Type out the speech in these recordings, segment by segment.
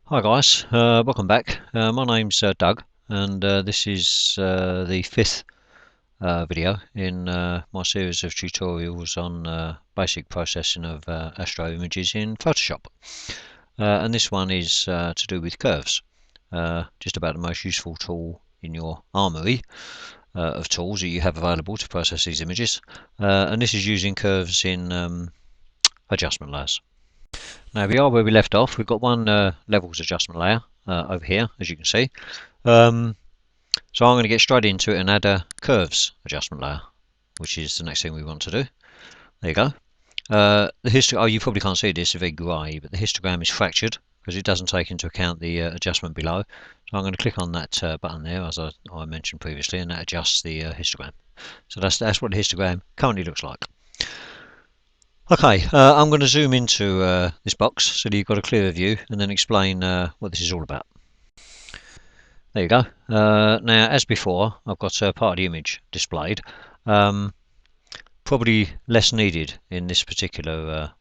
Hi guys, welcome back. My name's Doug, and this is the fifth video in my series of tutorials on basic processing of astro images in Photoshop. And this one is to do with curves, just about the most useful tool in your armory of tools that you have available to process these images. And this is using curves in adjustment layers. Now we are where we left off. We've got one levels adjustment layer over here, as you can see. So I'm going to get straight into it and add a curves adjustment layer, which is the next thing we want to do. There you go. Oh, you probably can't see this, it's very grey, but the histogram is fractured because it doesn't take into account the adjustment below. So I'm going to click on that button there, as I mentioned previously, and that adjusts the histogram. So that's what the histogram currently looks like. Okay, I'm going to zoom into this box so that you've got a clearer view and then explain what this is all about. There you go. Now, as before, I've got part of the image displayed. Probably less needed in this particular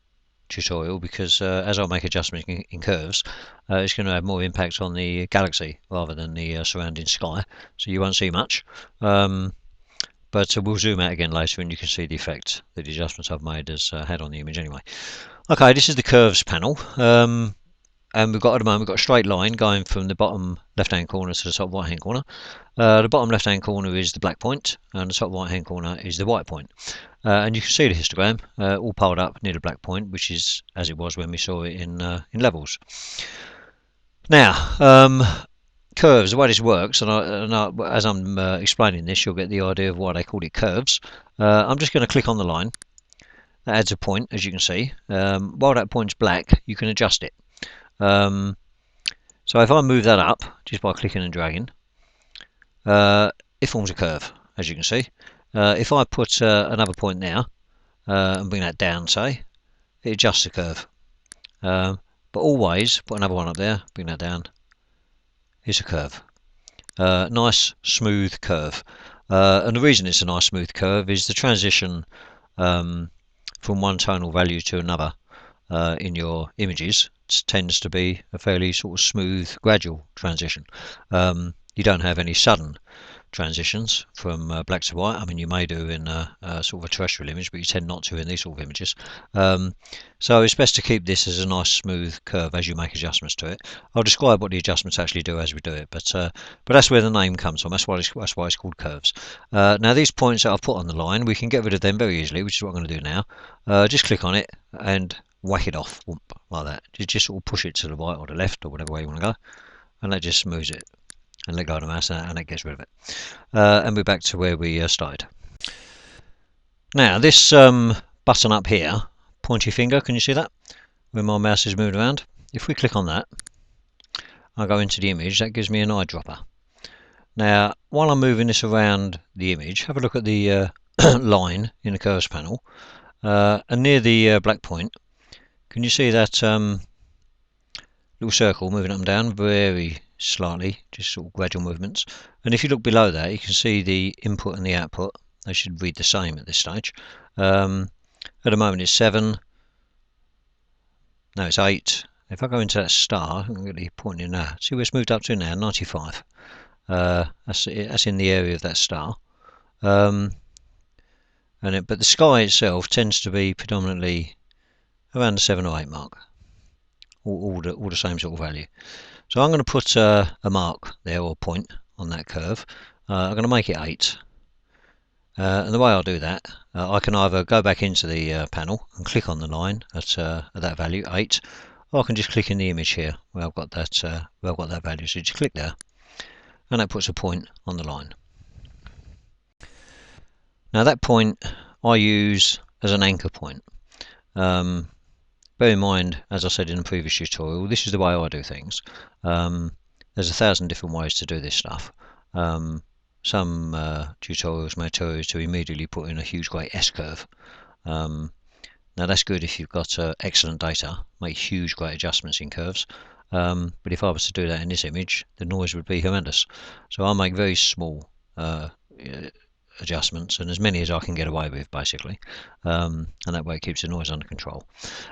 tutorial because as I make adjustments in curves, it's going to have more impact on the galaxy rather than the surrounding sky, so you won't see much. But we'll zoom out again later and you can see the effect that the adjustments I've made has had on the image anyway. Okay, this is the curves panel. And we've got at the moment we've got a straight line going from the bottom left hand corner to the top right hand corner. The bottom left hand corner is the black point and the top right hand corner is the white point. And you can see the histogram all piled up near the black point, which is as it was when we saw it in levels. Now, curves, the way this works, as I'm explaining this, you'll get the idea of why they call it curves. I'm just going to click on the line. That adds a point, as you can see. While that point's black, you can adjust it. So if I move that up just by clicking and dragging, it forms a curve, as you can see. If I put another point there and bring that down, say, it adjusts the curve. But always put another one up there, bring that down. It's a curve. Nice smooth curve. And the reason it's a nice smooth curve is the transition from one tonal value to another in your images tends to be a fairly sort of smooth, gradual transition. You don't have any sudden transitions from black to white. I mean, you may do in sort of a terrestrial image, but you tend not to in these sort of images. So it's best to keep this as a nice smooth curve as you make adjustments to it. I'll describe what the adjustments actually do as we do it, but that's where the name comes from. That's why it's called curves. Now these points that I've put on the line, we can get rid of them very easily, which is what I'm going to do now. Just click on it and whack it off, like that. Just sort of push it to the right or the left or whatever way you want to go, and that just smooths it. And let go of the mouse and it gets rid of it. And we're back to where we started. Now this button up here, pointy finger, can you see that? Where my mouse is moved around. If we click on that, I go into the image, that gives me an eyedropper. Now while I'm moving this around the image, have a look at the line in the curves panel. And near the black point, can you see that little circle moving up and down very slightly, just sort of gradual movements? And if you look below that, you can see the input and the output. They should read the same at this stage. At the moment it's 7. No, it's 8. If I go into that star, I'm really pointing now. See where it's moved up to now? 95. That's in the area of that star. But the sky itself tends to be predominantly around the 7 or 8 mark. All the same sort of value. So I'm going to put a mark there, or point, on that curve. I'm going to make it 8. And the way I'll do that, I can either go back into the panel and click on the line at that value, 8, or I can just click in the image here where I've got that value. So just click there, and that puts a point on the line. Now that point I use as an anchor point. Bear in mind, as I said in the previous tutorial, this is the way I do things. There's 1,000 different ways to do this stuff. Some tutorials may tell you to immediately put in a huge great S-curve. Now that's good if you've got excellent data, make huge great adjustments in curves. But if I was to do that in this image, the noise would be horrendous. So I make very small adjustments, and as many as I can get away with, basically, and that way it keeps the noise under control.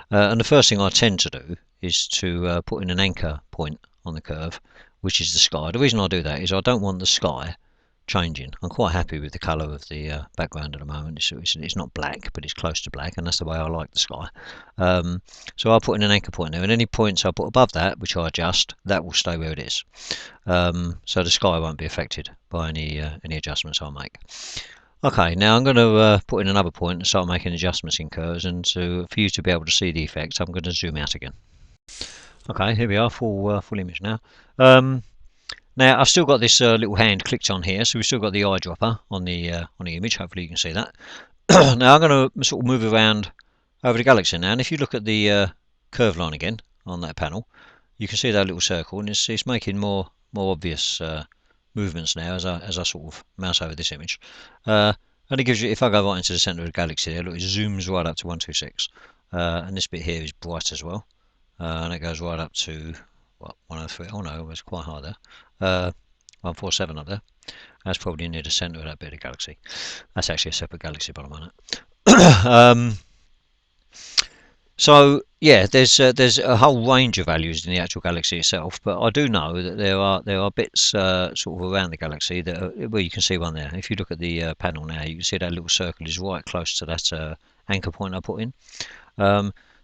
And the first thing I tend to do is to put in an anchor point on the curve, which is the sky. The reason I do that is I don't want the sky changing. I'm quite happy with the colour of the background at the moment. It's not black, but it's close to black, and that's the way I like the sky. So I'll put in an anchor point there, and any points I put above that, which I adjust, that will stay where it is. So the sky won't be affected by any adjustments I make. Okay, now I'm going to put in another point and start making adjustments in curves, and for you to be able to see the effects, I'm going to zoom out again. Okay, here we are, full image now. Now I've still got this little hand clicked on here, so we've still got the eyedropper on the image. Hopefully you can see that. Now I'm going to sort of move around over the galaxy now, and if you look at the curve line again on that panel, you can see that little circle, and it's making more obvious movements now as I sort of mouse over this image. And it gives you, if I go right into the centre of the galaxy there, look, it zooms right up to 126, and this bit here is bright as well, and it goes right up to what, 103. Oh no, it's quite high there. 147 up there. That's probably near the centre of that bit of the galaxy. That's actually a separate galaxy, by the way. So yeah, there's a whole range of values in the actual galaxy itself, but I do know that there are bits sort of around the galaxy that well, you can see one there. If you look at the panel now, you can see that little circle is right close to that anchor point I put in.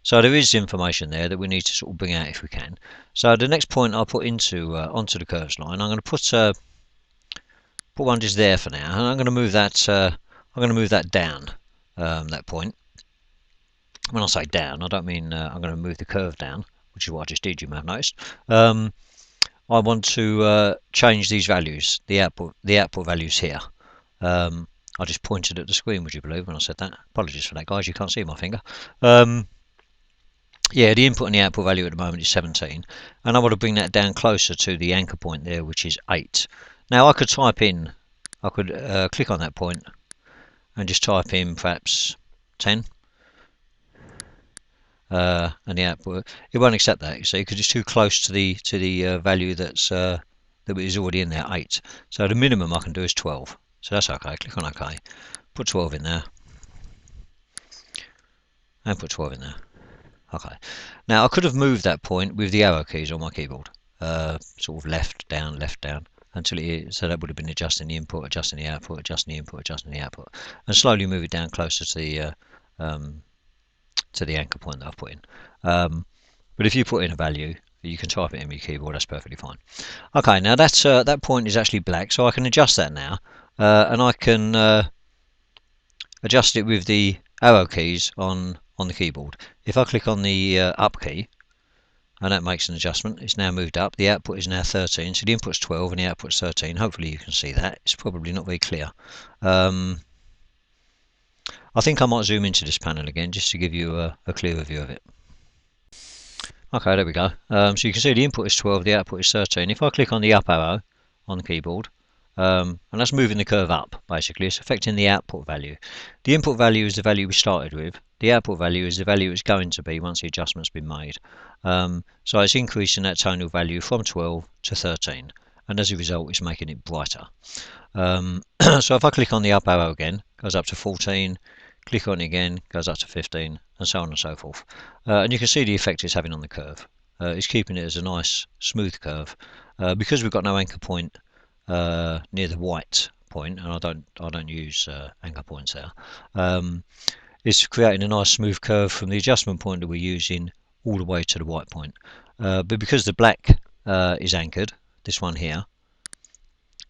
So there is information there that we need to sort of bring out if we can. So the next point I'll put into onto the curves line, I'm going to put one just there for now, and I'm going to move that down, that point. When I say down, I don't mean I'm going to move the curve down, which is what I just did, you may have noticed. I want to change these values, the output values here. I just pointed at the screen, would you believe, when I said that? Apologies for that, guys, you can't see my finger. Yeah, the input and the output value at the moment is 17, and I want to bring that down closer to the anchor point there, which is 8. Now I could type in, I could click on that point and just type in perhaps 10. And the output, it won't accept that, you see, because it's too close to the value that is already in there, 8. So the minimum I can do is 12. So that's okay. Click on OK. Put 12 in there, and put 12 in there. Okay. Now I could have moved that point with the arrow keys on my keyboard, sort of left down, until so that would have been adjusting the input, adjusting the output, adjusting the input, adjusting the output, and slowly move it down closer to the anchor point that I've put in. But if you put in a value, you can type it in your keyboard. That's perfectly fine. Okay, now that's that point is actually black, so I can adjust that now, and I can adjust it with the arrow keys on the keyboard. If I click on the up key, and that makes an adjustment, it's now moved up. The output is now 13, so the input's 12 and the output's 13. Hopefully you can see that. It's probably not very clear. I think I might zoom into this panel again just to give you a clearer view of it. Okay, there we go. So you can see the input is 12, the output is 13. If I click on the up arrow on the keyboard, and that's moving the curve up, basically, it's affecting the output value. The input value is the value we started with. The output value is the value it's going to be once the adjustment's been made. So it's increasing that tonal value from 12 to 13, and as a result it's making it brighter. So if I click on the up arrow again, goes up to 14, click on it again, goes up to 15, and so on and so forth. And you can see the effect it's having on the curve. It's keeping it as a nice smooth curve. Because we've got no anchor point near the white point, and I don't use anchor points there. It's creating a nice smooth curve from the adjustment point that we're using all the way to the white point. But because the black is anchored, this one here,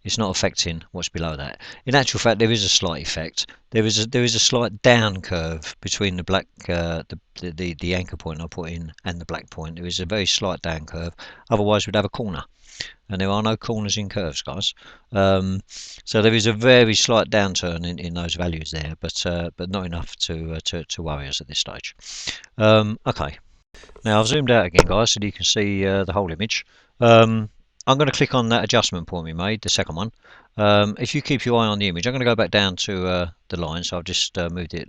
it's not affecting what's below that. In actual fact, there is a slight effect. There is a slight down curve between the black, the anchor point I put in, and the black point. There is a very slight down curve. Otherwise, we'd have a corner, and there are no corners in curves, guys. So there is a very slight downturn in those values there, but not enough to worry us at this stage. Okay. Now I've zoomed out again, guys, so you can see the whole image. I'm going to click on that adjustment point we made, the second one. If you keep your eye on the image, I'm going to go back down to the line, so I've just moved it,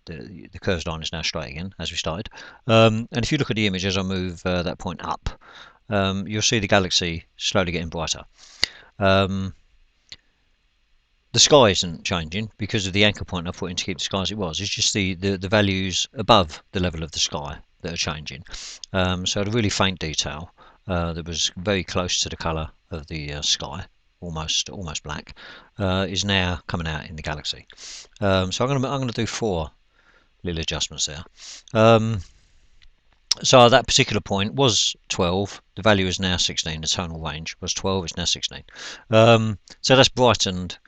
the curves line is now straight again, as we started. And if you look at the image as I move that point up, you'll see the galaxy slowly getting brighter. The sky isn't changing because of the anchor point I put in to keep the sky as it was. It's just the values above the level of the sky that are changing. So the really faint detail that was very close to the colour of the sky, almost black, is now coming out in the galaxy. So I'm going to do 4 little adjustments there. So that particular point was 12. The value is now 16. The tonal range was 12. It's now 16. So that's brightened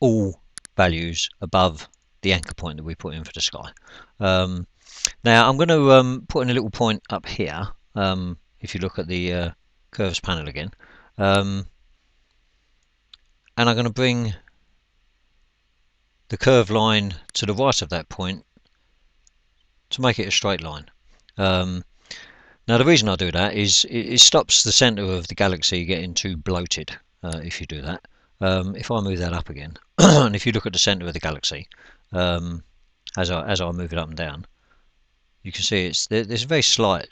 all values above the anchor point that we put in for the sky. Now I'm going to put in a little point up here. If you look at the curves panel again, and I'm going to bring the curve line to the right of that point to make it a straight line. Now the reason I do that is it stops the centre of the galaxy getting too bloated if you do that. If I move that up again, and if you look at the centre of the galaxy, as I move it up and down, you can see there's a very slight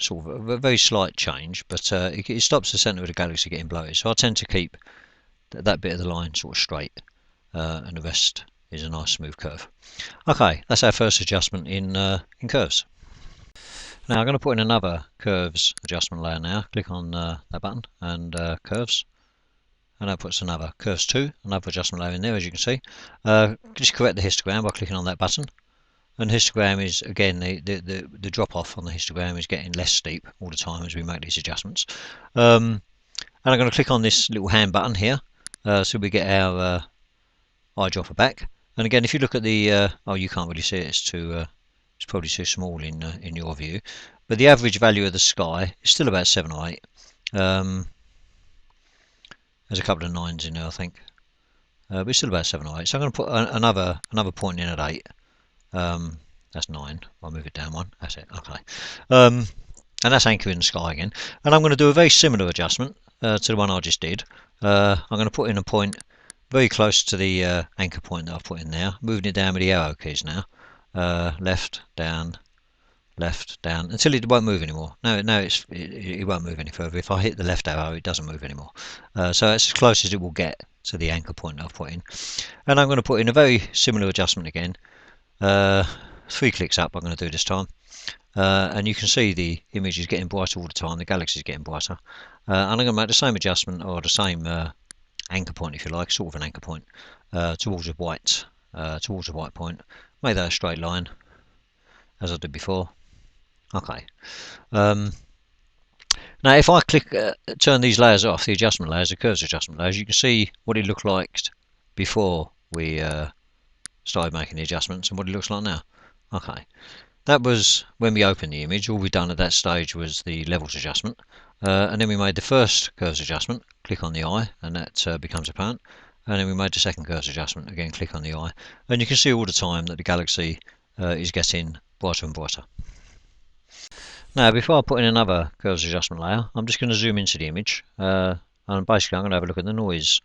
change, but it stops the centre of the galaxy getting bloated. So I tend to keep that bit of the line sort of straight, and the rest is a nice smooth curve. Okay, that's our first adjustment in curves. Now I'm going to put in another curves adjustment layer now. Click on that button and curves, and that puts another curves 2, another adjustment layer in there, as you can see. Just correct the histogram by clicking on that button. And histogram is, again, the drop off on the histogram is getting less steep all the time as we make these adjustments. And I'm going to click on this little hand button here, so we get our eyedropper back. And again, if you look at the oh, you can't really see it, it's probably too small in your view, but the average value of the sky is still about 7 or 8. There's a couple of 9s in there, I think, but it's still about 7 or 8. So I'm going to put another point in at 8. That's 9. I'll move it down 1. That's it. Okay, and that's anchoring the sky again. And I'm going to do a very similar adjustment to the one I just did. I'm going to put in a point very close to the anchor point that I've put in there, moving it down with the arrow keys now. Left, down, until it won't move anymore. No, it won't move any further. If I hit the left arrow, it doesn't move anymore. So that's as close as it will get to the anchor point I've put in. And I'm going to put in a very similar adjustment again. 3 clicks up I'm going to do this time. And you can see the image is getting brighter all the time. The galaxy is getting brighter. And I'm going to make the same adjustment, or the same anchor point, if you like, sort of an anchor point, towards a white point. Make that a straight line, as I did before. Okay. Now, if I turn these layers off, the adjustment layers, the curves adjustment layers, you can see what it looked like before we started making the adjustments and what it looks like now. Okay. That was when we opened the image. All we've done at that stage was the levels adjustment, and then we made the first curves adjustment. Click on the eye, and that becomes apparent. And then we made the second curves adjustment. Again, click on the eye, and you can see all the time that the galaxy is getting brighter and brighter. Now, before I put in another curves adjustment layer, I'm just going to zoom into the image, and basically I'm going to have a look at the noise.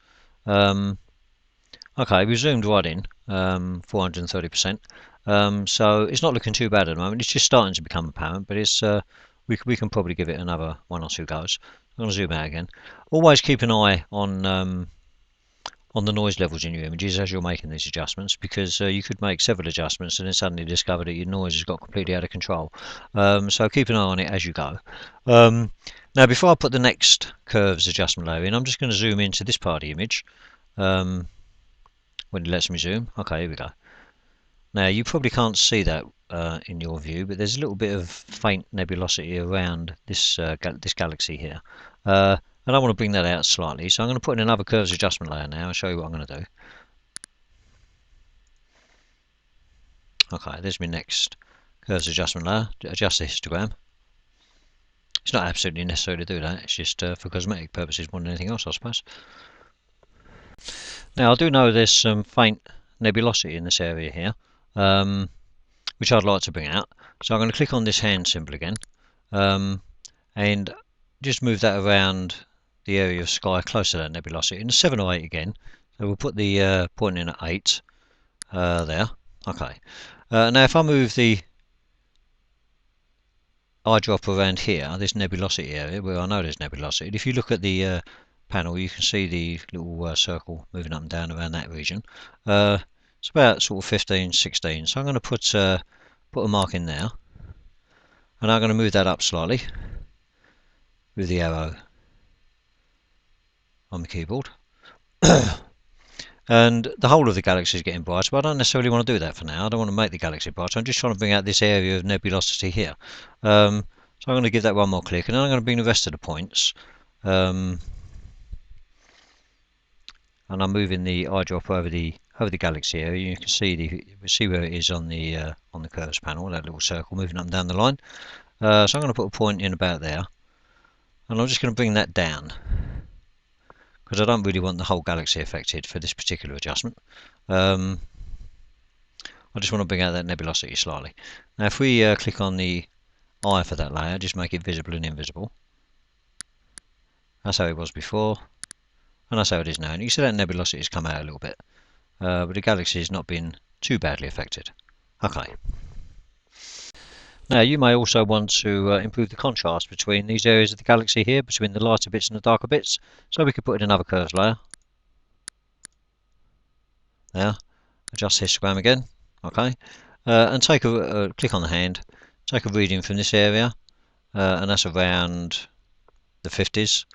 Okay, we zoomed right in, 430%. So it's not looking too bad at the moment. It's just starting to become apparent, but it's we can probably give it another 1 or 2 goes. I'm going to zoom out again. Always keep an eye on the noise levels in your images as you're making these adjustments, because you could make several adjustments and then suddenly discover that your noise has got completely out of control. So keep an eye on it as you go. Now, before I put the next curves adjustment layer in, I'm just going to zoom into this part of the image. When it lets me zoom. Okay, here we go. Now, you probably can't see that in your view, but there's a little bit of faint nebulosity around this this galaxy here. And I want to bring that out slightly, so I'm going to put in another curves adjustment layer now and show you what I'm going to do. Okay, there's my next curves adjustment layer. Adjust the histogram. It's not absolutely necessary to do that, it's just for cosmetic purposes more than anything else, I suppose. Now, I do know there's some faint nebulosity in this area here, which I'd like to bring out. So I'm going to click on this hand symbol again, and just move that around the area of sky close to that nebulosity. In 7 or 8 again, so we'll put the point in at 8 there. Okay. Now, if I move the eyedropper around here, this nebulosity area, where I know there's nebulosity, if you look at the panel, you can see the little circle moving up and down around that region. It's about sort of 15, 16. So I'm going to put a mark in there, And I'm going to move that up slightly with the arrow on the keyboard. And the whole of the galaxy is getting brighter, but I don't necessarily want to do that for now. I don't want to make the galaxy brighter. I'm just trying to bring out this area of nebulosity here. So I'm going to give that one more click, and then I'm going to bring the rest of the points. And I'm moving the eyedropper over the galaxy area. You can see where it is on the curves panel, that little circle moving up and down the line. So I'm going to put a point in about there, and I'm just going to bring that down, because I don't really want the whole galaxy affected for this particular adjustment. I just want to bring out that nebulosity slightly. Now if we click on the eye for that layer, just make it visible and invisible. That's how it was before, and that's how it is now. And you can see that nebulosity has come out a little bit, but the galaxy has not been too badly affected. Okay. Now you may also want to improve the contrast between these areas of the galaxy here, between the lighter bits and the darker bits. So we could put in another curves layer. There. Adjust histogram again. Okay. And take a click on the hand. Take a reading from this area, and that's around the 50s.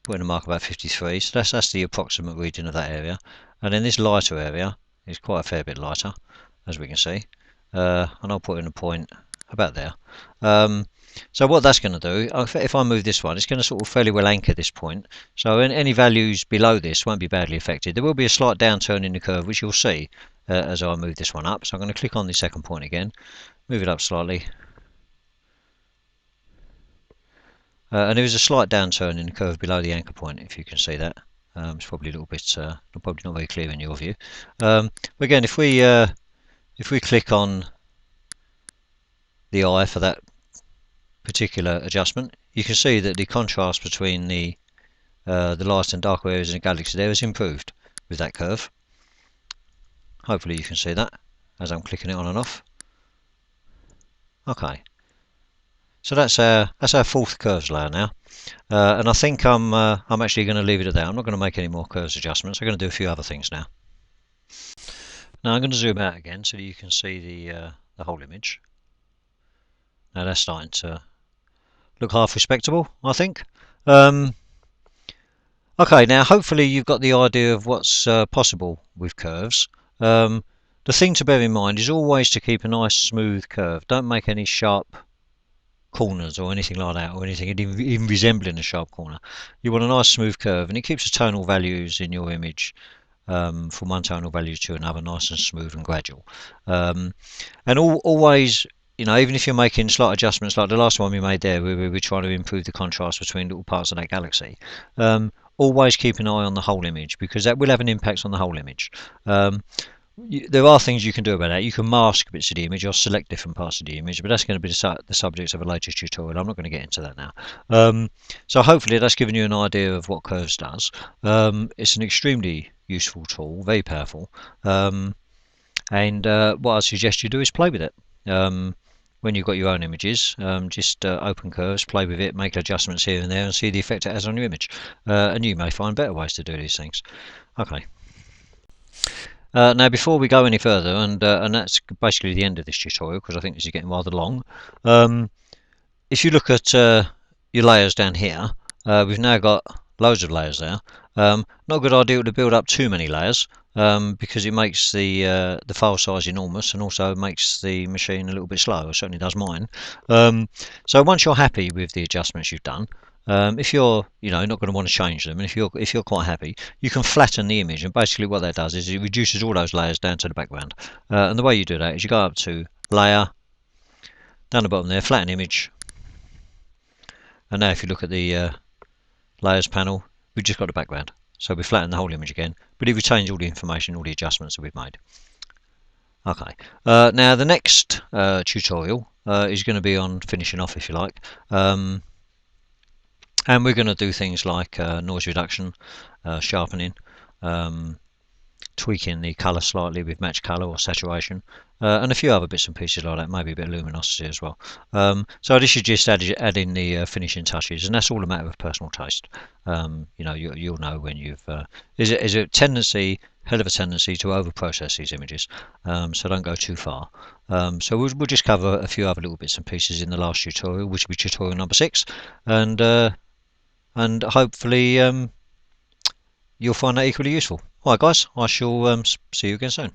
Put in a mark about 53. So that's the approximate reading of that area. And then this lighter area is quite a fair bit lighter, as we can see. And I'll put in a point about there. So what that's going to do, if I move this one, it's going to sort of fairly well anchor this point. So any values below this won't be badly affected. There will be a slight downturn in the curve, which you'll see as I move this one up. So I'm going to click on the second point again, move it up slightly. And there is a slight downturn in the curve below the anchor point, if you can see that. It's probably a little bit, probably not very clear in your view. But again, if we click on the eye for that particular adjustment, you can see that the contrast between the light and dark areas in the galaxy there has improved with that curve. Hopefully you can see that as I'm clicking it on and off. Okay, so that's our fourth curves layer now, and I think I'm actually going to leave it at that. I'm not going to make any more curves adjustments. I'm going to do a few other things now. Now I'm going to zoom out again so that you can see the whole image. Now that's starting to look half respectable, I think. Okay, now hopefully you've got the idea of what's possible with curves. The thing to bear in mind is always to keep a nice smooth curve. Don't make any sharp corners or anything like that, or anything even resembling a sharp corner. You want a nice smooth curve, and it keeps the tonal values in your image from one tonal value to another nice and smooth and gradual. And always, you know, even if you're making slight adjustments like the last one we made there, where we were trying to improve the contrast between little parts of that galaxy, always keep an eye on the whole image, because that will have an impact on the whole image. There are things you can do about that. You can mask bits of the image or select different parts of the image, but that's going to be the subject of a later tutorial. I'm not going to get into that now. So hopefully that's given you an idea of what curves does. It's an extremely useful tool, very powerful, and what I suggest you do is play with it. When you've got your own images, just open curves, play with it, make adjustments here and there, and see the effect it has on your image. And you may find better ways to do these things. Okay. Now before we go any further, and that's basically the end of this tutorial, because I think this is getting rather long, if you look at your layers down here, we've now got loads of layers there. Not a good idea to build up too many layers, because it makes the file size enormous, and also makes the machine a little bit slow. It certainly does mine. So once you're happy with the adjustments you've done, if you're not going to want to change them, and if you're quite happy, you can flatten the image, and basically what that does is it reduces all those layers down to the background. And the way you do that is you go up to layer, down the bottom there, flatten image, and now if you look at the layers panel, we've just got the background. So we flatten the whole image again, but it retains all the information, all the adjustments that we've made. Okay, now the next tutorial is going to be on finishing off, if you like. And we're going to do things like noise reduction, sharpening, tweaking the colour slightly with match colour or saturation, and a few other bits and pieces like that, maybe a bit of luminosity as well. So this is just adding the finishing touches, and that's all a matter of personal taste. You'll know when you've is a tendency, hell of a tendency to over process these images, so don't go too far. So we'll just cover a few other little bits and pieces in the last tutorial, which will be tutorial number 6, and hopefully you'll find that equally useful. Alright guys, I shall see you again soon.